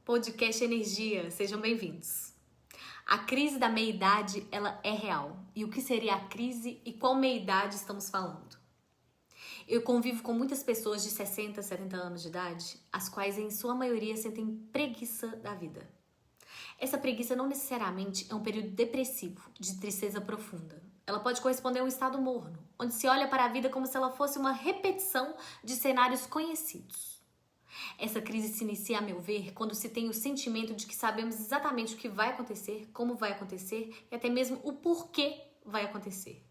Podcast Energia, sejam bem-vindos. A crise da meia-idade, ela é real. E o que seria a crise e qual meia-idade estamos falando? Eu convivo com muitas pessoas de 60, 70 anos de idade, as quais em sua maioria sentem preguiça da vida. Essa preguiça não necessariamente é um período depressivo, de tristeza profunda. Ela pode corresponder a um estado morno, onde se olha para a vida como se ela fosse uma repetição de cenários conhecidos. Essa crise se inicia, a meu ver, quando se tem o sentimento de que sabemos exatamente o que vai acontecer, como vai acontecer e até mesmo o porquê vai acontecer.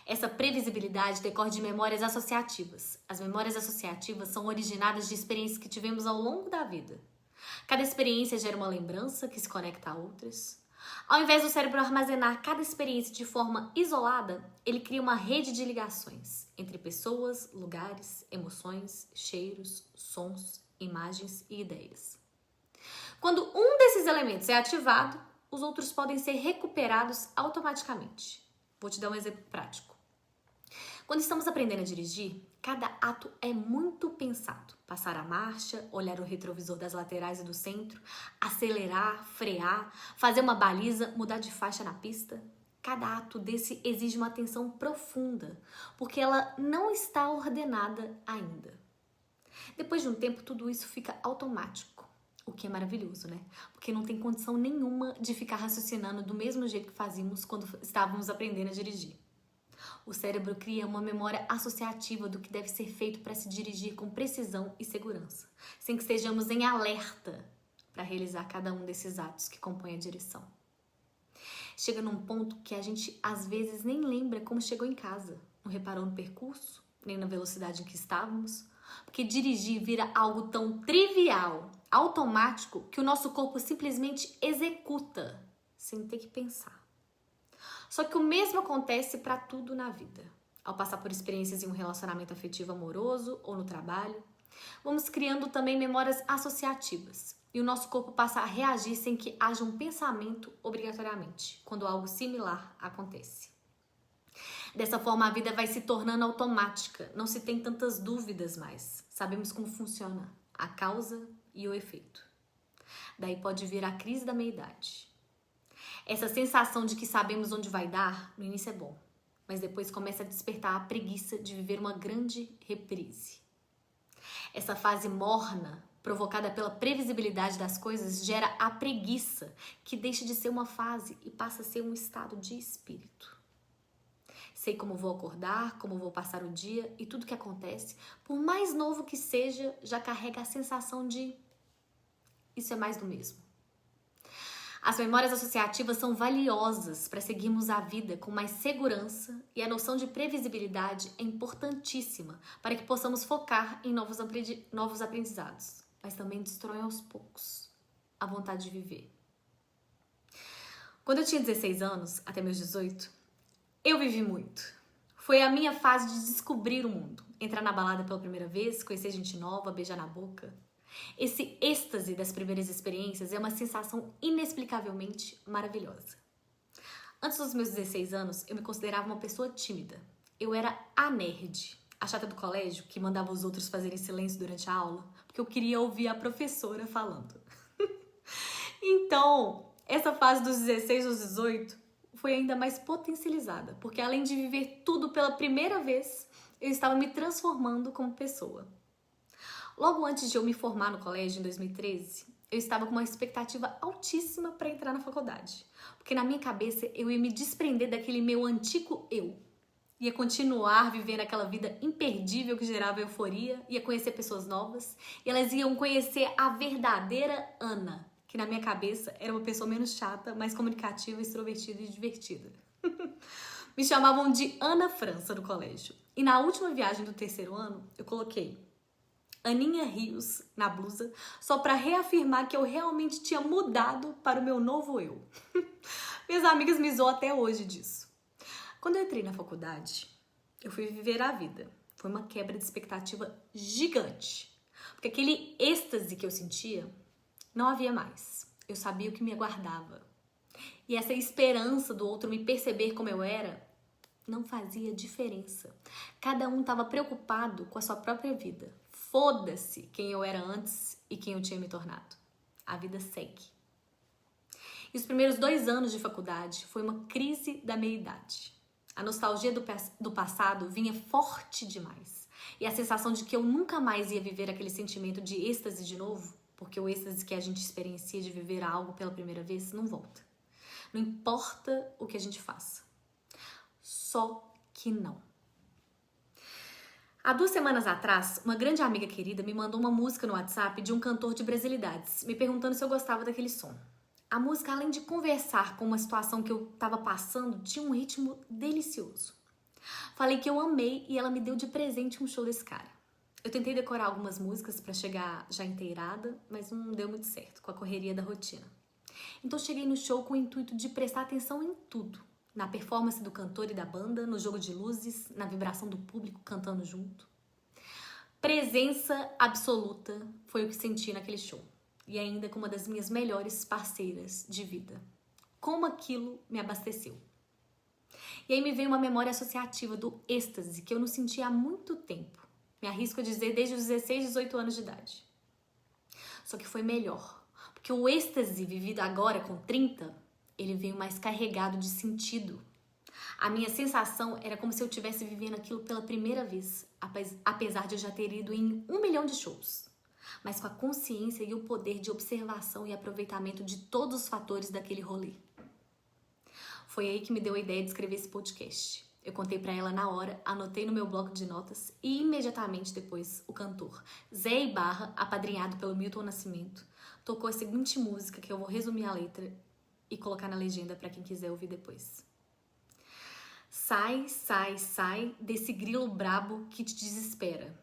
Essa previsibilidade decorre de memórias associativas. As memórias associativas são originadas de experiências que tivemos ao longo da vida. Cada experiência gera uma lembrança que se conecta a outras. Ao invés do cérebro armazenar cada experiência de forma isolada, ele cria uma rede de ligações entre pessoas, lugares, emoções, cheiros, sons, imagens e ideias. Quando um desses elementos é ativado, os outros podem ser recuperados automaticamente. Vou te dar um exemplo prático. Quando estamos aprendendo a dirigir, cada ato é muito pensado. Passar a marcha, olhar o retrovisor das laterais e do centro, acelerar, frear, fazer uma baliza, mudar de faixa na pista. Cada ato desse exige uma atenção profunda, porque ela não está ordenada ainda. Depois de um tempo, tudo isso fica automático, o que é maravilhoso, né? Porque não tem condição nenhuma de ficar raciocinando do mesmo jeito que fazíamos quando estávamos aprendendo a dirigir. O cérebro cria uma memória associativa do que deve ser feito para se dirigir com precisão e segurança, sem que estejamos em alerta para realizar cada um desses atos que compõem a direção. Chega num ponto que a gente às vezes nem lembra como chegou em casa, não reparou no percurso, nem na velocidade em que estávamos, porque dirigir vira algo tão trivial, automático, que o nosso corpo simplesmente executa, sem ter que pensar. Só que o mesmo acontece para tudo na vida. Ao passar por experiências em um relacionamento afetivo amoroso ou no trabalho, vamos criando também memórias associativas. E o nosso corpo passa a reagir sem que haja um pensamento obrigatoriamente, quando algo similar acontece. Dessa forma, a vida vai se tornando automática, não se tem tantas dúvidas mais. Sabemos como funciona a causa e o efeito. Daí pode vir a crise da meia-idade. Essa sensação de que sabemos onde vai dar, no início é bom, mas depois começa a despertar a preguiça de viver uma grande reprise. Essa fase morna, provocada pela previsibilidade das coisas, gera a preguiça, que deixa de ser uma fase e passa a ser um estado de espírito. Sei como vou acordar, como vou passar o dia e tudo que acontece, por mais novo que seja, já carrega a sensação de isso é mais do mesmo. As memórias associativas são valiosas para seguirmos a vida com mais segurança e a noção de previsibilidade é importantíssima para que possamos focar em novos aprendizados, mas também destrói aos poucos a vontade de viver. Quando eu tinha 16 anos, até meus 18, eu vivi muito. Foi a minha fase de descobrir o mundo, entrar na balada pela primeira vez, conhecer gente nova, beijar na boca. Esse êxtase das primeiras experiências é uma sensação inexplicavelmente maravilhosa. Antes dos meus 16 anos, eu me considerava uma pessoa tímida. Eu era a nerd, a chata do colégio que mandava os outros fazerem silêncio durante a aula, porque eu queria ouvir a professora falando. Então, essa fase dos 16 aos 18 foi ainda mais potencializada, porque além de viver tudo pela primeira vez, eu estava me transformando como pessoa. Logo antes de eu me formar no colégio, em 2013, eu estava com uma expectativa altíssima para entrar na faculdade. Porque na minha cabeça eu ia me desprender daquele meu antigo eu. Ia continuar vivendo aquela vida imperdível que gerava euforia, ia conhecer pessoas novas e elas iam conhecer a verdadeira Ana, que na minha cabeça era uma pessoa menos chata, mais comunicativa, extrovertida e divertida. Me chamavam de Ana França no colégio. E na última viagem do terceiro ano, eu coloquei Aninha Rios na blusa, só para reafirmar que eu realmente tinha mudado para o meu novo eu. Minhas amigas me zoam até hoje disso. Quando eu entrei na faculdade, eu fui viver a vida. Foi uma quebra de expectativa gigante. Porque aquele êxtase que eu sentia, não havia mais. Eu sabia o que me aguardava. E essa esperança do outro me perceber como eu era, não fazia diferença. Cada um estava preocupado com a sua própria vida. Foda-se quem eu era antes e quem eu tinha me tornado. A vida segue. E os primeiros 2 anos de faculdade foi uma crise da meia-idade. A nostalgia do passado vinha forte demais. E a sensação de que eu nunca mais ia viver aquele sentimento de êxtase de novo, porque o êxtase que a gente experiencia de viver algo pela primeira vez não volta. Não importa o que a gente faça. Só que não. Há 2 semanas atrás, uma grande amiga querida me mandou uma música no WhatsApp de um cantor de brasilidades, me perguntando se eu gostava daquele som. A música, além de conversar com uma situação que eu estava passando, tinha um ritmo delicioso. Falei que eu amei e ela me deu de presente um show desse cara. Eu tentei decorar algumas músicas para chegar já inteirada, mas não deu muito certo com a correria da rotina. Então cheguei no show com o intuito de prestar atenção em tudo. Na performance do cantor e da banda, no jogo de luzes, na vibração do público cantando junto. Presença absoluta foi o que senti naquele show. E ainda com uma das minhas melhores parceiras de vida. Como aquilo me abasteceu. E aí me veio uma memória associativa do êxtase que eu não sentia há muito tempo. Me arrisco a dizer desde os 16, 18 anos de idade. Só que foi melhor. Porque o êxtase vivido agora com 30, ele veio mais carregado de sentido. A minha sensação era como se eu estivesse vivendo aquilo pela primeira vez, apesar de eu já ter ido em 1 milhão de shows. Mas com a consciência e o poder de observação e aproveitamento de todos os fatores daquele rolê. Foi aí que me deu a ideia de escrever esse podcast. Eu contei pra ela na hora, anotei no meu bloco de notas e imediatamente depois o cantor Zé Ibarra, apadrinhado pelo Milton Nascimento, tocou a seguinte música que eu vou resumir a letra e colocar na legenda pra quem quiser ouvir depois. Sai, sai, sai desse grilo brabo que te desespera.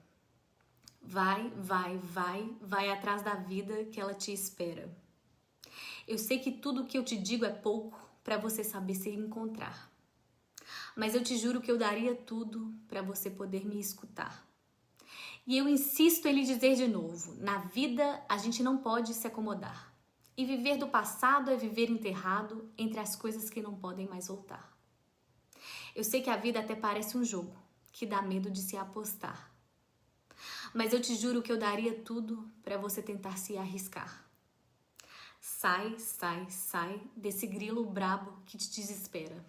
Vai, vai, vai, vai atrás da vida que ela te espera. Eu sei que tudo o que eu te digo é pouco para você saber se encontrar. Mas eu te juro que eu daria tudo para você poder me escutar. E eu insisto em lhe dizer de novo, na vida a gente não pode se acomodar. E viver do passado é viver enterrado entre as coisas que não podem mais voltar. Eu sei que a vida até parece um jogo, que dá medo de se apostar. Mas eu te juro que eu daria tudo para você tentar se arriscar. Sai, sai, sai desse grilo brabo que te desespera.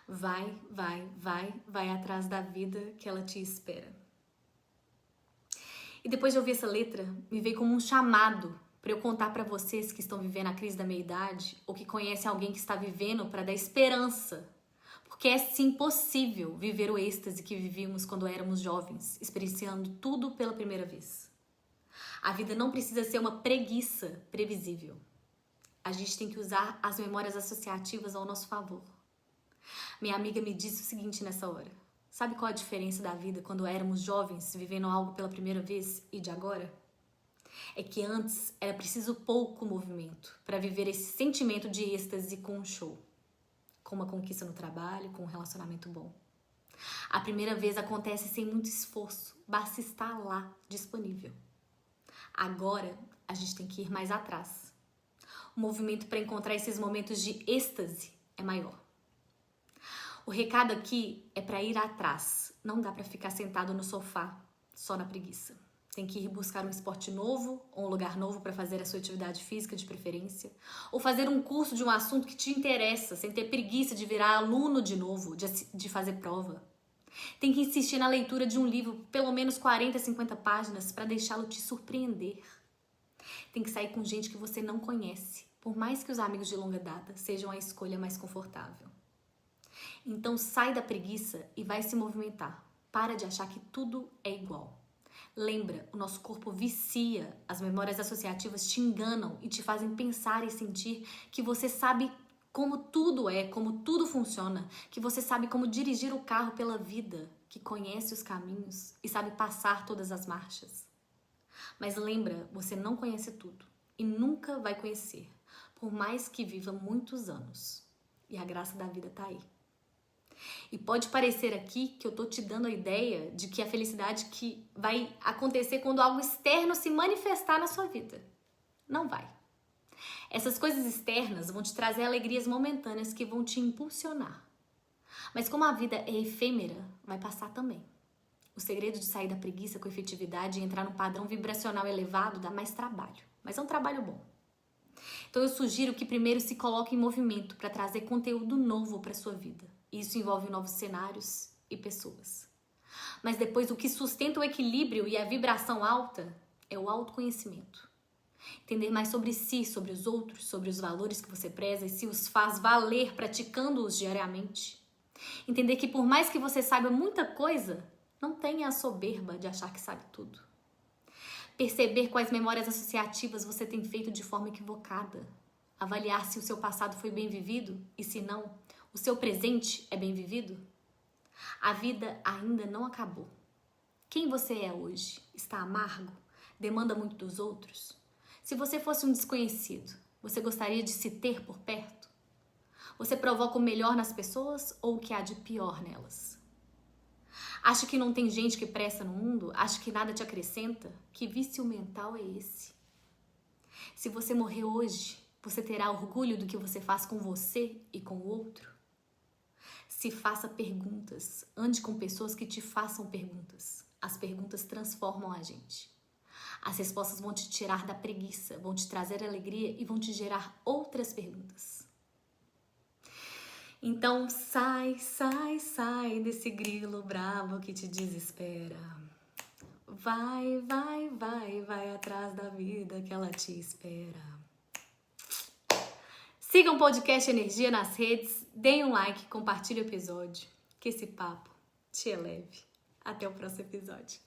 Vai, vai, vai, vai atrás da vida que ela te espera. E depois de ouvir essa letra, me veio como um chamado para eu contar para vocês que estão vivendo a crise da meia-idade ou que conhecem alguém que está vivendo para dar esperança. Porque é sim possível viver o êxtase que vivíamos quando éramos jovens, experienciando tudo pela primeira vez. A vida não precisa ser uma preguiça previsível. A gente tem que usar as memórias associativas ao nosso favor. Minha amiga me disse o seguinte nessa hora. Sabe qual a diferença da vida quando éramos jovens, vivendo algo pela primeira vez e de agora? É que antes era preciso pouco movimento para viver esse sentimento de êxtase com um show. Com uma conquista no trabalho, com um relacionamento bom. A primeira vez acontece sem muito esforço, basta estar lá, disponível. Agora, a gente tem que ir mais atrás. O movimento para encontrar esses momentos de êxtase é maior. O recado aqui é para ir atrás. Não dá para ficar sentado no sofá, só na preguiça. Tem que ir buscar um esporte novo ou um lugar novo para fazer a sua atividade física de preferência. Ou fazer um curso de um assunto que te interessa, sem ter preguiça de virar aluno de novo, de fazer prova. Tem que insistir na leitura de um livro, pelo menos 40, 50 páginas, para deixá-lo te surpreender. Tem que sair com gente que você não conhece, por mais que os amigos de longa data sejam a escolha mais confortável. Então sai da preguiça e vai se movimentar. Para de achar que tudo é igual. Lembra, o nosso corpo vicia, as memórias associativas te enganam e te fazem pensar e sentir que você sabe como tudo é, como tudo funciona, que você sabe como dirigir o carro pela vida, que conhece os caminhos e sabe passar todas as marchas. Mas lembra, você não conhece tudo e nunca vai conhecer, por mais que viva muitos anos. E a graça da vida tá aí. E pode parecer aqui que eu tô te dando a ideia de que a felicidade que vai acontecer quando algo externo se manifestar na sua vida. Não vai. Essas coisas externas vão te trazer alegrias momentâneas que vão te impulsionar. Mas como a vida é efêmera, vai passar também. O segredo de sair da preguiça com efetividade e entrar num padrão vibracional elevado dá mais trabalho. mas é um trabalho bom. Então eu sugiro que primeiro se coloque em movimento para trazer conteúdo novo para sua vida. Isso envolve novos cenários e pessoas. Mas depois o que sustenta o equilíbrio e a vibração alta é o autoconhecimento. Entender mais sobre si, sobre os outros, sobre os valores que você preza e se os faz valer praticando-os diariamente. Entender que por mais que você saiba muita coisa, não tenha a soberba de achar que sabe tudo. Perceber quais memórias associativas você tem feito de forma equivocada. Avaliar se o seu passado foi bem vivido e, se não, o seu presente é bem vivido. A vida ainda não acabou. Quem você é hoje? Está amargo? Demanda muito dos outros? Se você fosse um desconhecido, você gostaria de se ter por perto? Você provoca o melhor nas pessoas ou o que há de pior nelas? Acha que não tem gente que presta no mundo? Acha que nada te acrescenta? Que vício mental é esse? Se você morrer hoje, você terá orgulho do que você faz com você e com o outro? Se faça perguntas. Ande com pessoas que te façam perguntas. As perguntas transformam a gente. As respostas vão te tirar da preguiça, vão te trazer alegria e vão te gerar outras perguntas. Então sai desse grilo bravo que te desespera. Vai atrás da vida que ela te espera. Sigam o podcast Energia nas redes, deem um like, compartilhe o episódio, que esse papo te eleve. Até o próximo episódio.